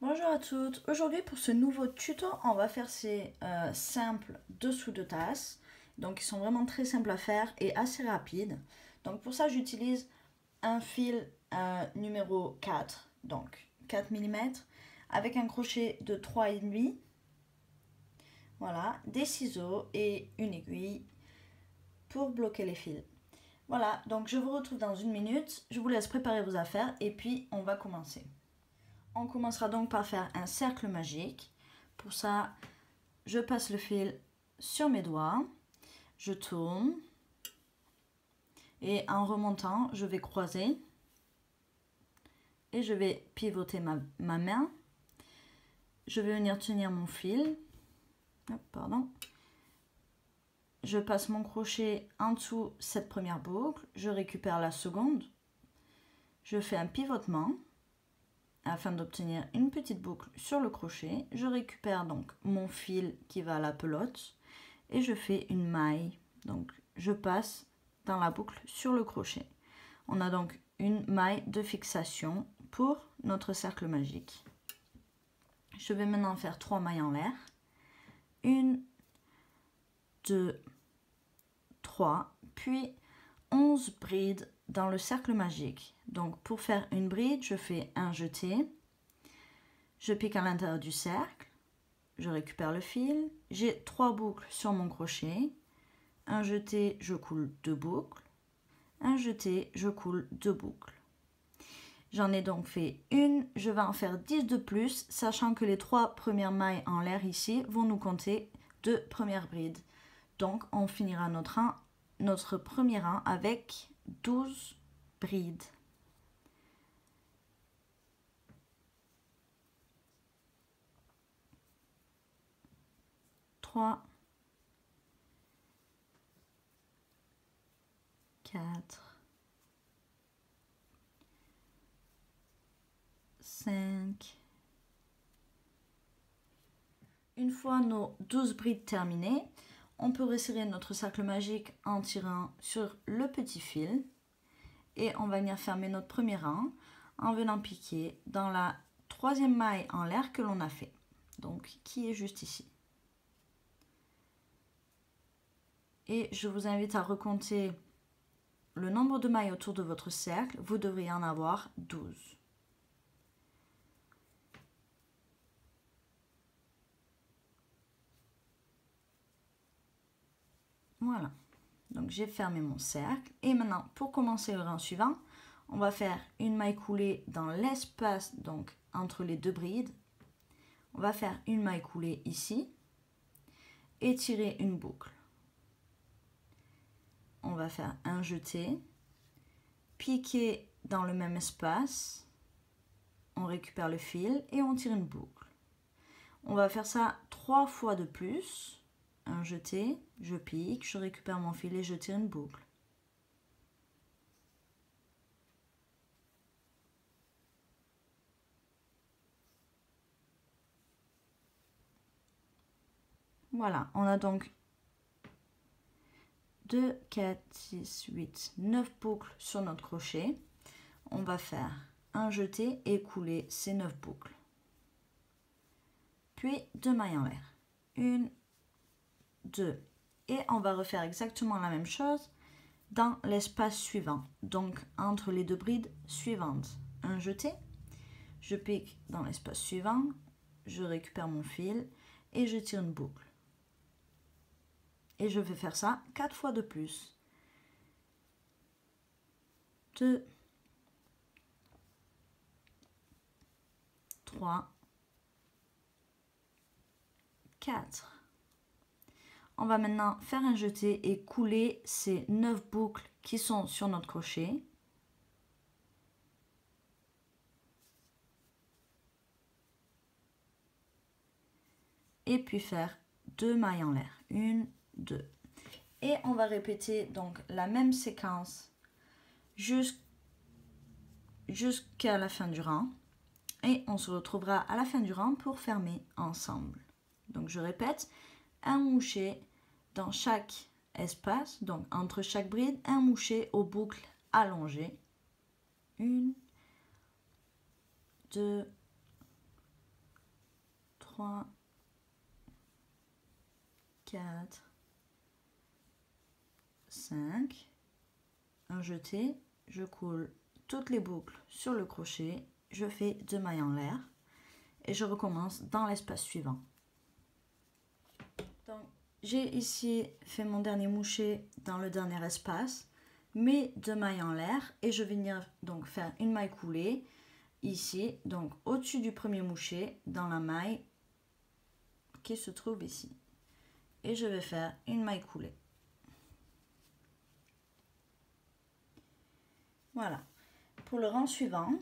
Bonjour à toutes, aujourd'hui pour ce nouveau tuto on va faire ces simples dessous de tasse. Donc ils sont vraiment très simples à faire et assez rapides. Donc pour ça j'utilise un fil numéro 4, donc 4 mm, avec un crochet de 3,5. Voilà, des ciseaux et une aiguille pour bloquer les fils. Voilà, donc je vous retrouve dans une minute, je vous laisse préparer vos affaires et puis on va commencer. On commencera donc par faire un cercle magique. Pour ça, je passe le fil sur mes doigts, je tourne et en remontant, je vais croiser et je vais pivoter ma main. Je vais venir tenir mon fil. Je passe mon crochet en dessous cette première boucle, je récupère la seconde, je fais un pivotement afin d'obtenir une petite boucle sur le crochet. Je récupère donc mon fil qui va à la pelote et je fais une maille. Donc je passe dans la boucle sur le crochet. On a donc une maille de fixation pour notre cercle magique. Je vais maintenant faire 3 mailles en l'air. 1, 2, 3, puis 11 brides dans le cercle magique. Donc pour faire une bride, je fais un jeté, je pique à l'intérieur du cercle, je récupère le fil, j'ai 3 boucles sur mon crochet, un jeté, je coule 2 boucles, un jeté, je coule 2 boucles. J'en ai donc fait une, je vais en faire 10 de plus, sachant que les 3 premières mailles en l'air ici vont nous compter 2 premières brides. Donc on finira notre premier rang avec 12 brides. Trois, 4, 5. Une fois nos 12 brides terminées, on peut resserrer notre cercle magique en tirant sur le petit fil et on va venir fermer notre premier rang en venant piquer dans la 3e maille en l'air que l'on a fait, donc qui est juste ici. Et je vous invite à recompter le nombre de mailles autour de votre cercle, vous devriez en avoir 12. Voilà, donc j'ai fermé mon cercle. Et maintenant, pour commencer le rang suivant, on va faire une maille coulée dans l'espace, donc entre les 2 brides. On va faire une maille coulée ici et tirer une boucle. On va faire un jeté, piquer dans le même espace, on récupère le fil et on tire une boucle. On va faire ça 3 fois de plus. Un jeté, je pique, je récupère mon fil et je tire une boucle. Voilà, on a donc 2, 4, 6, 8, 9 boucles sur notre crochet. On va faire un jeté et couler ces 9 boucles. Puis 2 mailles en l'air. 1, 2. Et on va refaire exactement la même chose dans l'espace suivant. Donc entre les 2 brides suivantes. Un jeté, je pique dans l'espace suivant, je récupère mon fil et je tire une boucle. Et je vais faire ça 4 fois de plus. 2, 3, 4. On va maintenant faire un jeté et couler ces 9 boucles qui sont sur notre crochet. Et puis faire 2 mailles en l'air. 1, 2. Et on va répéter donc la même séquence jusqu'à la fin du rang. Et on se retrouvera à la fin du rang pour fermer ensemble. Donc je répète, un mouchet dans chaque espace, donc entre chaque bride, un mouchet aux boucles allongées. 1, 2, 3, 4, 5, un jeté, je coule toutes les boucles sur le crochet, je fais 2 mailles en l'air et je recommence dans l'espace suivant. Donc, j'ai ici fait mon dernier moucher dans le dernier espace, mes 2 mailles en l'air et je vais venir donc faire une maille coulée ici, donc au-dessus du premier moucher dans la maille qui se trouve ici. Et je vais faire une maille coulée. Voilà. Pour le rang suivant,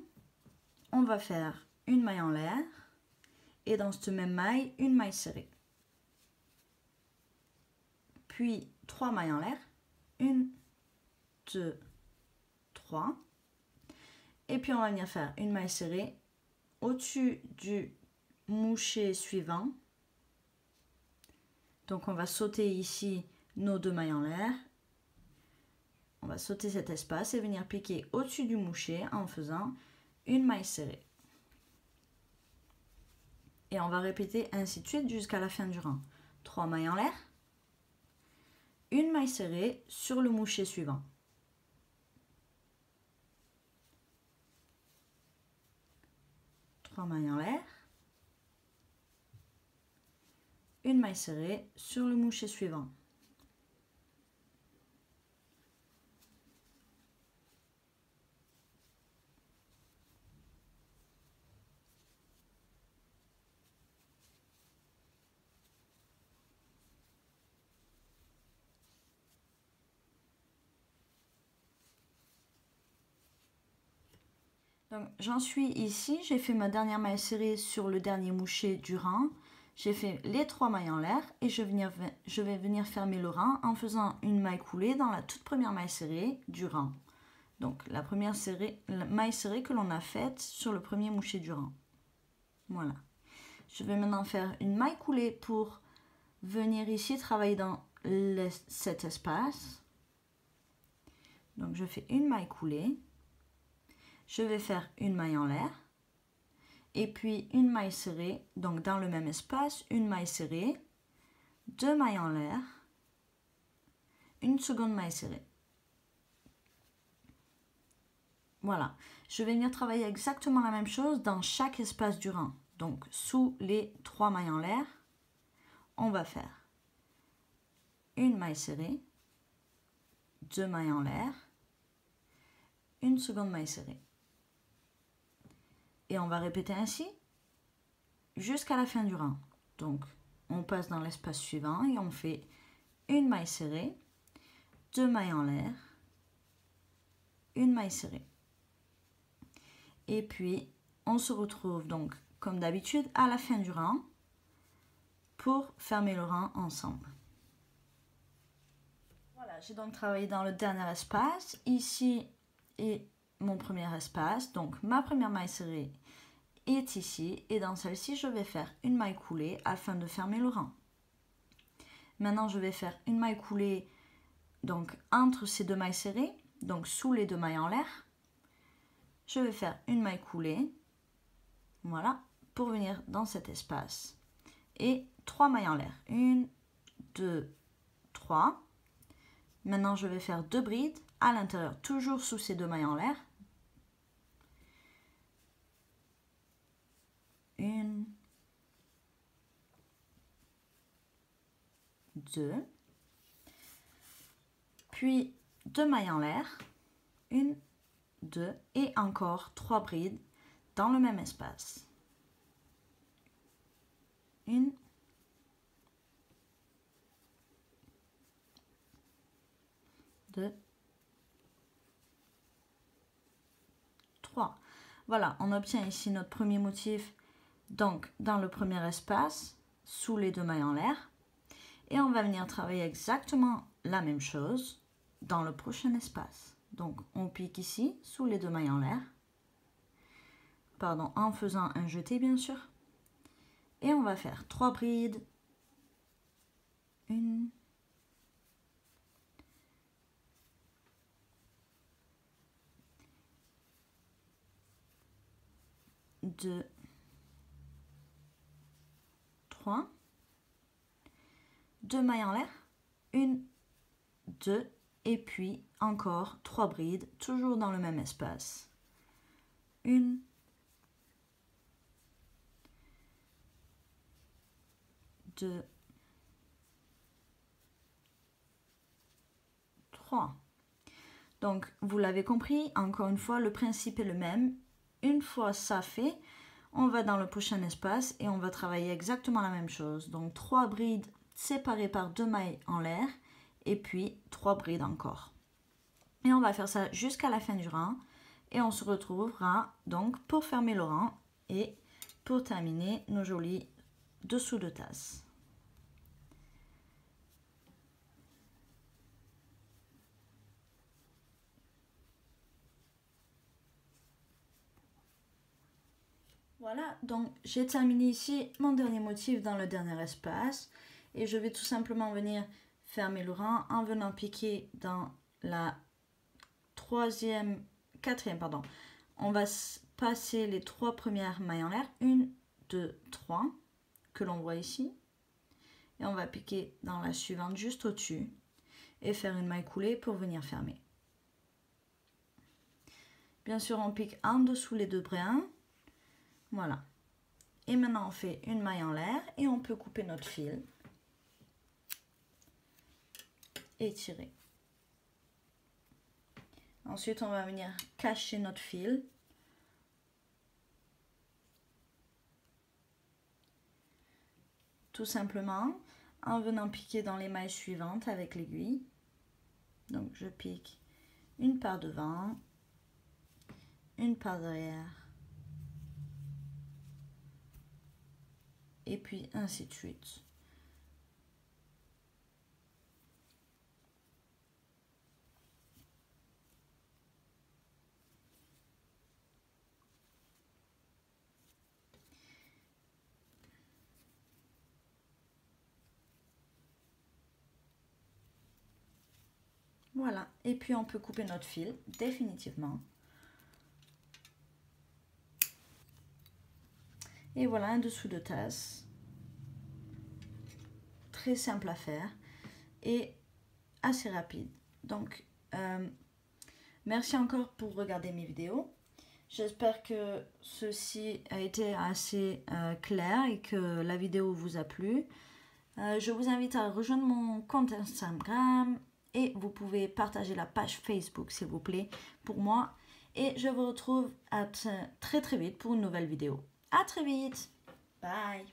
on va faire une maille en l'air et dans cette même maille, une maille serrée. Puis 3 mailles en l'air, 1, 2, 3. Et puis on va venir faire une maille serrée au-dessus du moucher suivant. Donc on va sauter ici nos 2 mailles en l'air. On va sauter cet espace et venir piquer au-dessus du moucher en faisant une maille serrée. Et on va répéter ainsi de suite jusqu'à la fin du rang. 3 mailles en l'air, une maille serrée sur le moucher suivant. 3 mailles en l'air, une maille serrée sur le moucher suivant. Donc j'en suis ici, j'ai fait ma dernière maille serrée sur le dernier moucher du rang. J'ai fait les 3 mailles en l'air et je vais venir fermer le rang en faisant une maille coulée dans la toute première maille serrée du rang. Donc la première maille serrée que l'on a faite sur le premier moucher du rang. Voilà. Je vais maintenant faire une maille coulée pour venir ici travailler dans cet espace. Donc je fais une maille coulée. Je vais faire une maille en l'air et puis une maille serrée, donc dans le même espace, une maille serrée, 2 mailles en l'air, une seconde maille serrée. Voilà, je vais venir travailler exactement la même chose dans chaque espace du rang. Donc sous les 3 mailles en l'air, on va faire une maille serrée, 2 mailles en l'air, une seconde maille serrée. Et on va répéter ainsi jusqu'à la fin du rang. Donc, on passe dans l'espace suivant et on fait une maille serrée, 2 mailles en l'air, une maille serrée. Et puis, on se retrouve donc, comme d'habitude, à la fin du rang pour fermer le rang ensemble. Voilà, j'ai donc travaillé dans le dernier espace. Ici est mon premier espace, donc ma première maille serrée est ici et dans celle-ci je vais faire une maille coulée afin de fermer le rang. Maintenant je vais faire une maille coulée donc entre ces 2 mailles serrées, donc sous les 2 mailles en l'air. Je vais faire une maille coulée, voilà, pour venir dans cet espace et 3 mailles en l'air, 1, 2, 3. Maintenant je vais faire 2 brides à l'intérieur, toujours sous ces 2 mailles en l'air. 1, 2, puis 2 mailles en l'air, 1, 2 et encore 3 brides dans le même espace. 1, 2, 3. Voilà, on obtient ici notre premier motif donc dans le premier espace sous les 2 mailles en l'air et on va venir travailler exactement la même chose dans le prochain espace. Donc on pique ici sous les 2 mailles en l'air, pardon, en faisant un jeté bien sûr, et on va faire 3 brides, 1, 2, 3, 2 mailles en l'air, 1, 2, et puis encore 3 brides, toujours dans le même espace. 1, 2, 3. Donc, vous l'avez compris, encore une fois, le principe est le même. Une fois ça fait, on va dans le prochain espace et on va travailler exactement la même chose. Donc, 3 brides séparées par 2 mailles en l'air et puis 3 brides encore. Et on va faire ça jusqu'à la fin du rang et on se retrouvera donc pour fermer le rang et pour terminer nos jolis dessous de tasse. Voilà, donc j'ai terminé ici mon dernier motif dans le dernier espace et je vais tout simplement venir fermer le rang en venant piquer dans la quatrième, pardon. On va passer les 3 premières mailles en l'air, 1, 2, 3, que l'on voit ici. Et on va piquer dans la suivante juste au-dessus et faire une maille coulée pour venir fermer. Bien sûr, on pique en dessous les 2 brins. Voilà. Et maintenant, on fait une maille en l'air et on peut couper notre fil et tirer. Ensuite, on va venir cacher notre fil. Tout simplement en venant piquer dans les mailles suivantes avec l'aiguille. Donc, je pique une par devant, une par derrière, et puis ainsi de suite. Voilà, et puis on peut couper notre fil définitivement. Et voilà un dessous de tasse. Très simple à faire et assez rapide. Donc, merci encore pour regarder mes vidéos. J'espère que ceci a été assez clair et que la vidéo vous a plu. Je vous invite à rejoindre mon compte Instagram et vous pouvez partager la page Facebook s'il vous plaît pour moi. Et je vous retrouve très très vite pour une nouvelle vidéo. À très vite. Bye.